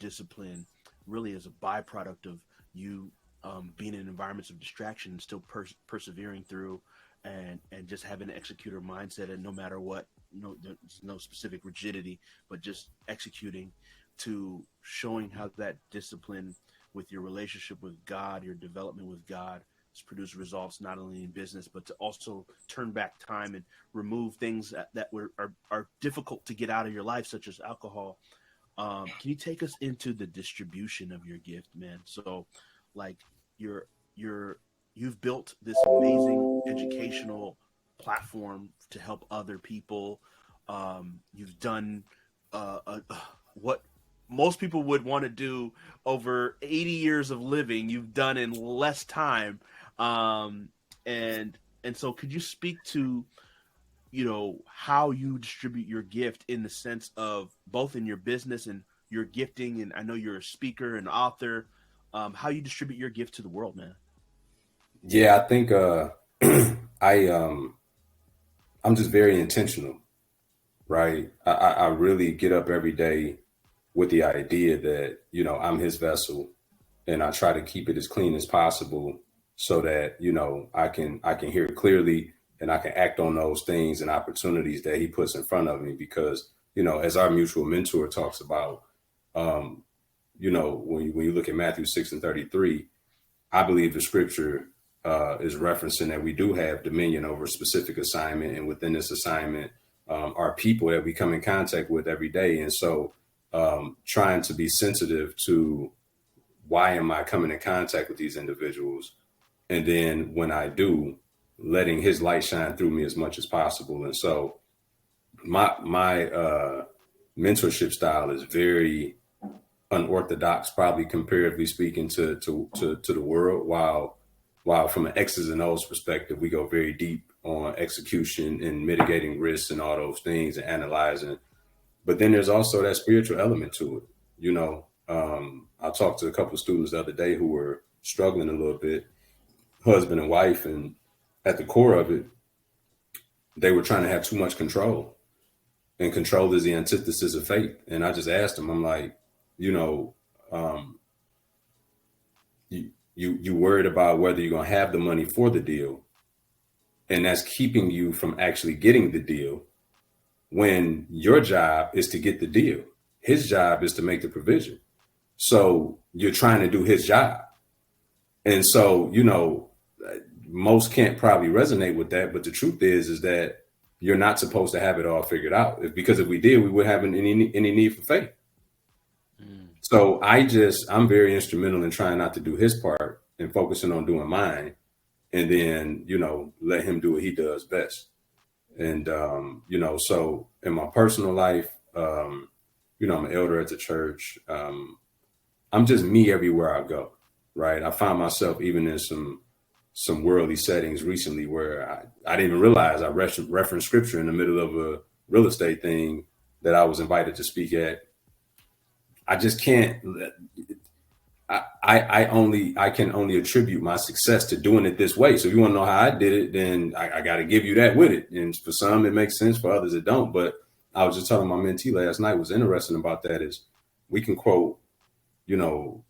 discipline really is a byproduct of you being in environments of distraction and still persevering through and just having an executor mindset, and no matter what, there's no specific rigidity, but just executing, to showing how that discipline with your relationship with God, your development with God, has produced results not only in business, but to also turn back time and remove things that are difficult to get out of your life, such as alcohol. Can you take us into the distribution of your gift, man? So, like, you've built this amazing educational platform to help other people. You've done what most people would want to do over 80 years of living. You've done in less time. And so could you speak to, you know, how you distribute your gift in the sense of both in your business and your gifting? And I know you're a speaker and author, how you distribute your gift to the world, man. Yeah, I think, I'm just very intentional, right? I really get up every day with the idea that, you know, I'm his vessel, and I try to keep it as clean as possible so that, you know, I can hear clearly and I can act on those things and opportunities that he puts in front of me. Because, you know, as our mutual mentor talks about, you know, when you look at Matthew 6:33, I believe the scripture is referencing that we do have dominion over a specific assignment. And within this assignment are people that we come in contact with every day. And so trying to be sensitive to, why am I coming in contact with these individuals? And then when I do, letting his light shine through me as much as possible. And so my mentorship style is very unorthodox, probably comparatively speaking to the world, while from an X's and O's perspective, we go very deep on execution and mitigating risks and all those things and analyzing. But then there's also that spiritual element to it. You know, I talked to a couple of students the other day who were struggling a little bit, husband and wife, and at the core of it, they were trying to have too much control, and control is the antithesis of faith. And I just asked them, I'm like, you know, you worried about whether you're going to have the money for the deal, and that's keeping you from actually getting the deal, when your job is to get the deal. His job is to make the provision. So you're trying to do his job. And so, you know, most can't probably resonate with that. But the truth is that you're not supposed to have it all figured out. Because if we did, we wouldn't have any need for faith. So I'm very instrumental in trying not to do his part and focusing on doing mine. And then, you know, let him do what he does best. And, so in my personal life, I'm an elder at the church. I'm just me everywhere I go, right? I find myself even in some worldly settings recently where I didn't even realize I referenced scripture in the middle of a real estate thing that I was invited to speak at. I just can't. I can only attribute my success to doing it this way. So if you want to know how I did it, then I got to give you that with it. And for some, it makes sense. For others, it don't. But I was just telling my mentee last night, what's interesting about that is we can quote, you know,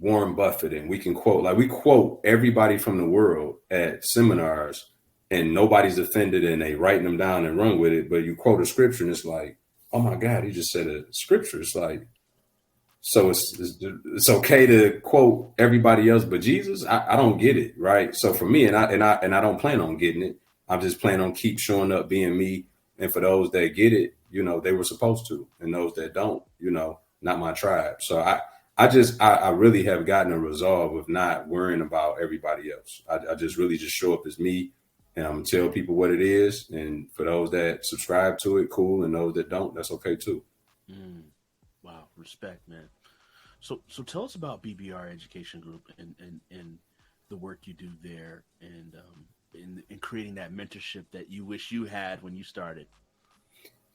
Warren Buffett, and we quote everybody from the world at seminars, and nobody's offended, and they writing them down and run with it. But you quote a scripture, and it's like, oh my God, he just said a scripture. It's like, so it's okay to quote everybody else but Jesus. I don't get it, right? So for me, and I don't plan on getting it. I'm just planning on keep showing up, being me. And for those that get it, they were supposed to, and those that don't, not my tribe. So I really have gotten a resolve of not worrying about everybody else. I just really just show up as me, and I'm gonna tell people what it is. And for those that subscribe to it, cool. And those that don't, that's okay too. Wow, respect, man. So tell us about BBR Education Group and the work you do there, and in creating that mentorship that you wish you had when you started.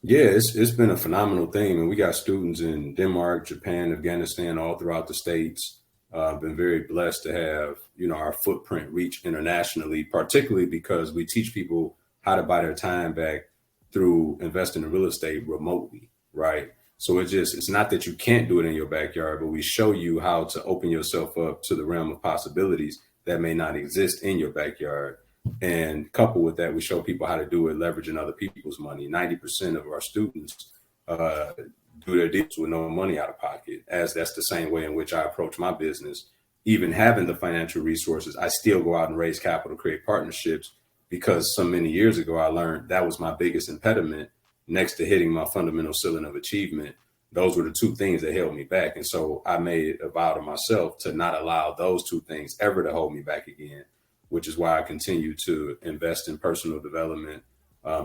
Yeah, it's been a phenomenal thing, and we got students in Denmark, Japan, Afghanistan, all throughout the states. Been very blessed to have our footprint reach internationally, particularly because we teach people how to buy their time back through investing in real estate remotely, right? So it's not that you can't do it in your backyard, but we show you how to open yourself up to the realm of possibilities that may not exist in your backyard. And coupled with that, we show people how to do it leveraging other people's money. 90% of our students do their deals with no money out of pocket, as that's the same way in which I approach my business. Even having the financial resources, I still go out and raise capital, create partnerships, because so many years ago, I learned that was my biggest impediment next to hitting my fundamental ceiling of achievement. Those were the two things that held me back. And so I made a vow to myself to not allow those two things ever to hold me back again, which is why I continue to invest in personal development,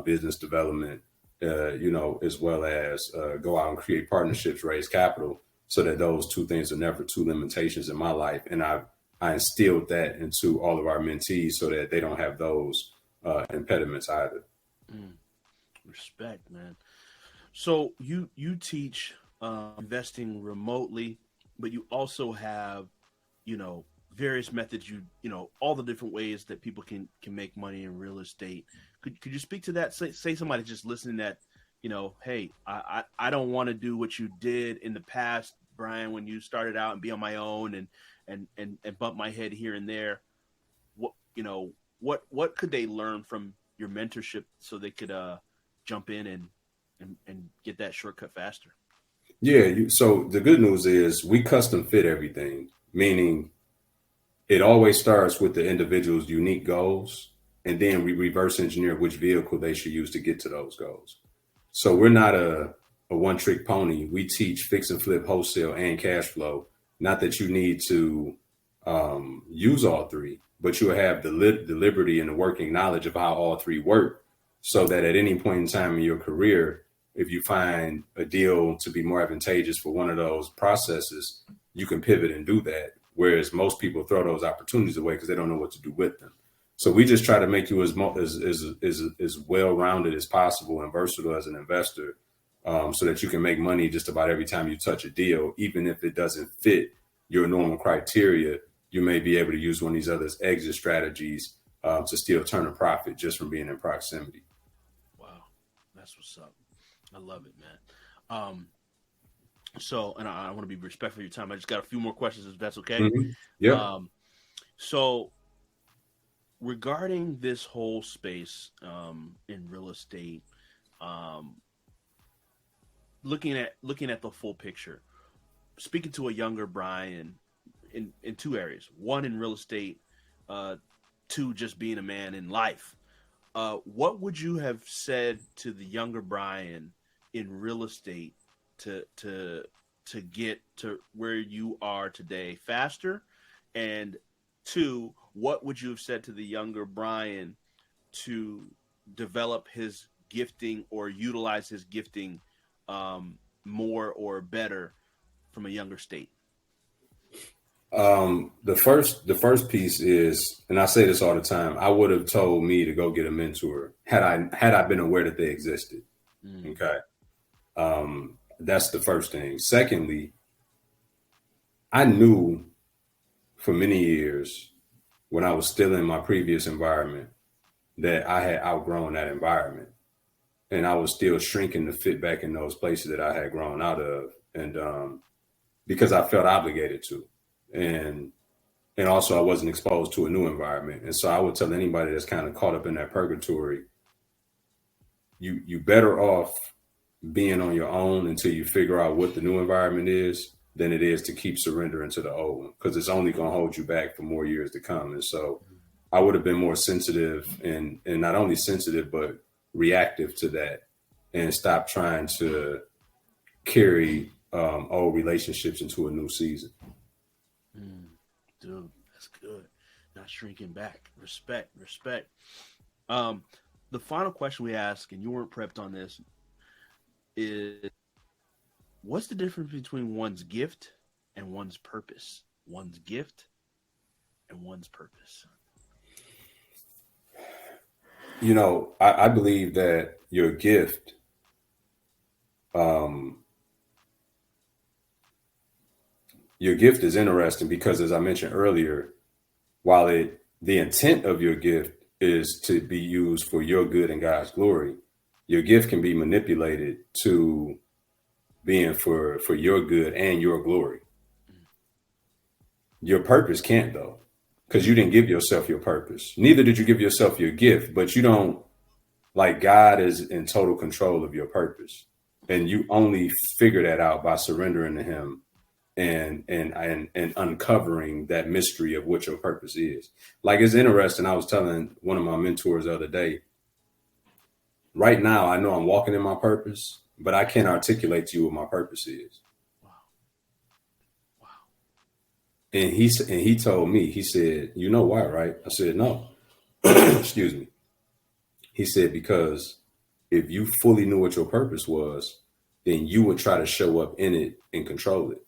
business development, as well as go out and create partnerships, raise capital, so that those two things are never two limitations in my life. And I instilled that into all of our mentees so that they don't have those impediments either. Respect, man. So you teach investing remotely, but you also have, various methods. All the different ways that people can make money in real estate. Could you speak to that? Say somebody just listening that, hey, I don't want to do what you did in the past, Brian, when you started out and be on my own and bump my head here and there. What could they learn from your mentorship so they could jump in and get that shortcut faster? Yeah. So the good news is we custom fit everything, meaning it always starts with the individual's unique goals, and then we reverse engineer which vehicle they should use to get to those goals. So we're not a one trick pony. We teach fix and flip, wholesale, and cash flow. Not that you need to use all three, but you have the liberty and the working knowledge of how all three work, so that at any point in time in your career, if you find a deal to be more advantageous for one of those processes, you can pivot and do that. Whereas most people throw those opportunities away because they don't know what to do with them. So we just try to make you as well-rounded as possible and versatile as an investor, so that you can make money just about every time you touch a deal, even if it doesn't fit your normal criteria. You may be able to use one of these other exit strategies to still turn a profit just from being in proximity. Wow, that's what's up. I love it, man. So, and I want to be respectful of your time. I just got a few more questions, if that's okay. Mm-hmm. Yeah. So regarding this whole space in real estate, looking at the full picture, speaking to a younger Brian in two areas: one in real estate, two just being a man in life. What would you have said to the younger Brian in real estate to get to where you are today faster? And two, what would you have said to the younger Brian to develop his gifting or utilize his gifting more or better from a younger state? The first piece is, and I say this all the time, I would have told me to go get a mentor had I been aware that they existed. Okay. That's the first thing. Secondly, I knew for many years when I was still in my previous environment that I had outgrown that environment, and I was still shrinking to fit back in those places that I had grown out of. And because I felt obligated to, and also I wasn't exposed to a new environment. And so I would tell anybody that's kind of caught up in that purgatory, you better off being on your own until you figure out what the new environment is than it is to keep surrendering to the old one, because it's only going to hold you back for more years to come. And so I would have been more sensitive and not only sensitive, but reactive to that, and stop trying to carry old relationships into a new season. Dude, that's good. Not shrinking back. Respect. The final question we ask, and you weren't prepped on this, is what's the difference between one's gift and one's purpose? One's gift and one's purpose. You know, I believe that your gift, is interesting because, as I mentioned earlier, while the intent of your gift is to be used for your good and God's glory, your gift can be manipulated to being for your good and your glory. Your purpose can't, though, because you didn't give yourself your purpose. Neither did you give yourself your gift, but you don't, like, God is in total control of your purpose. And you only figure that out by surrendering to him and uncovering that mystery of what your purpose is. Like, it's interesting. I was telling one of my mentors the other day, right now, I know I'm walking in my purpose, but I can't articulate to you what my purpose is. Wow. And he told me, he said, you know why, right? I said, no. Excuse me. He said, because if you fully knew what your purpose was, then you would try to show up in it and control it.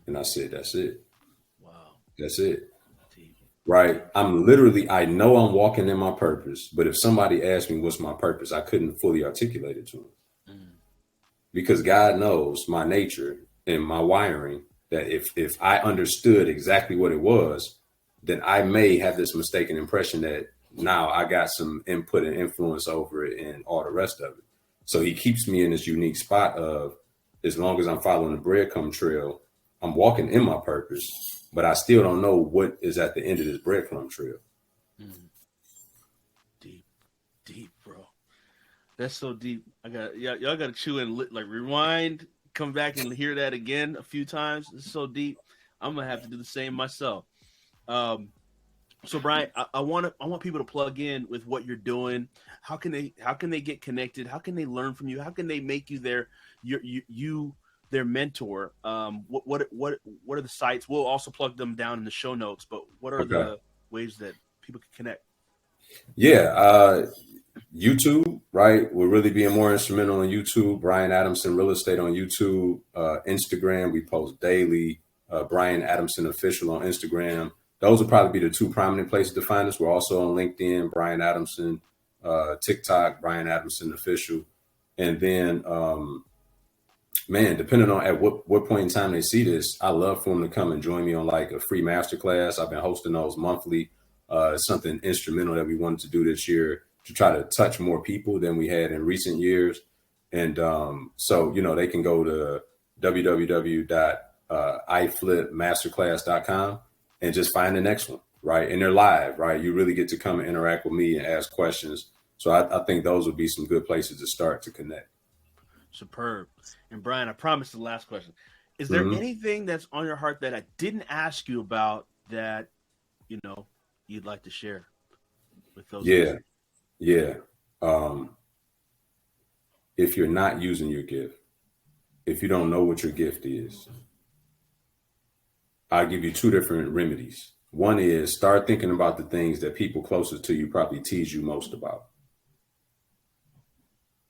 And I said, that's it. Wow. That's it. Right. I know I'm walking in my purpose, but if somebody asked me what's my purpose, I couldn't fully articulate it to them. Because God knows my nature and my wiring, that if I understood exactly what it was, then I may have this mistaken impression that now I got some input and influence over it and all the rest of it. So he keeps me in this unique spot of, as long as I'm following the breadcrumb trail, I'm walking in my purpose, but I still don't know what is at the end of this breadcrumb trail. Deep, bro. That's so deep. Y'all got to chew and like rewind, come back and hear that again a few times. It's so deep. I'm gonna have to do the same myself. So Brian, I want people to plug in with what you're doing. How can they get connected? How can they learn from you? How can they make you their mentor? What are the sites? We'll also plug them down in the show notes, but what are the ways that people can connect? Yeah. YouTube, right? We're really being more instrumental on YouTube. Brian Adamson Real Estate on YouTube. Instagram, we post daily. Brian Adamson Official on Instagram. Those will probably be the two prominent places to find us. We're also on LinkedIn, Brian Adamson, TikTok, Brian Adamson Official. And then, depending on at what point in time they see this, I love for them to come and join me on like a free masterclass. I've been hosting those monthly. It's something instrumental that we wanted to do this year to try to touch more people than we had in recent years. And so, they can go to www.iflipmasterclass.com and just find the next one, right? And they're live, right? You really get to come and interact with me and ask questions. So I think those would be some good places to start to connect. Superb. And Brian, I promised the last question. Is there anything that's on your heart that I didn't ask you about that, you'd like to share with those? Yeah. If you're not using your gift, if you don't know what your gift is, I'll give you two different remedies. One is start thinking about the things that people closest to you probably tease you most about.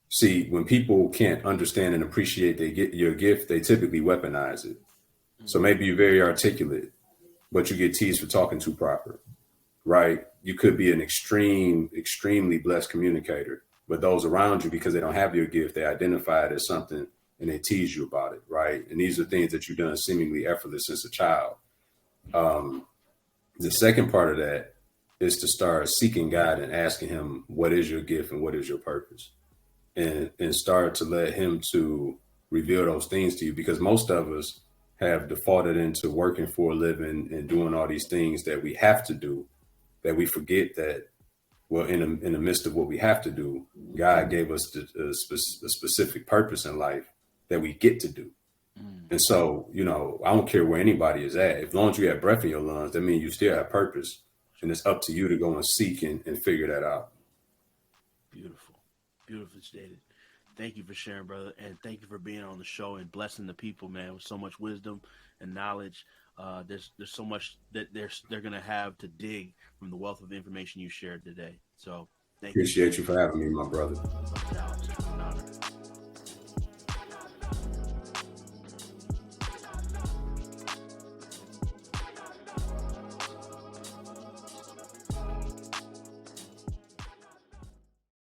See, when people can't understand and appreciate your gift, they typically weaponize it. So maybe you're very articulate, but you get teased for talking too proper, right? You could be an extremely blessed communicator, but those around you, because they don't have your gift, they identify it as something and they tease you about it, right? And these are things that you've done seemingly effortless since a child. The second part of that is to start seeking God and asking him, what is your gift and what is your purpose? And start to let him to reveal those things to you, because most of us have defaulted into working for a living and doing all these things that we have to do, that we forget that, well, in the midst of what we have to do, God gave us a specific purpose in life that we get to do. And so, you know, I don't care where anybody is at. As long as you have breath in your lungs, that means you still have purpose. And it's up to you to go and seek and figure that out. Beautiful. Beautifully stated. Thank you for sharing, brother. And thank you for being on the show and blessing the people, man, with so much wisdom and knowledge. There's so much that they're going to have to dig from the wealth of information you shared today. So thank you. Appreciate you for having me, my brother. No doubt. It's an honor.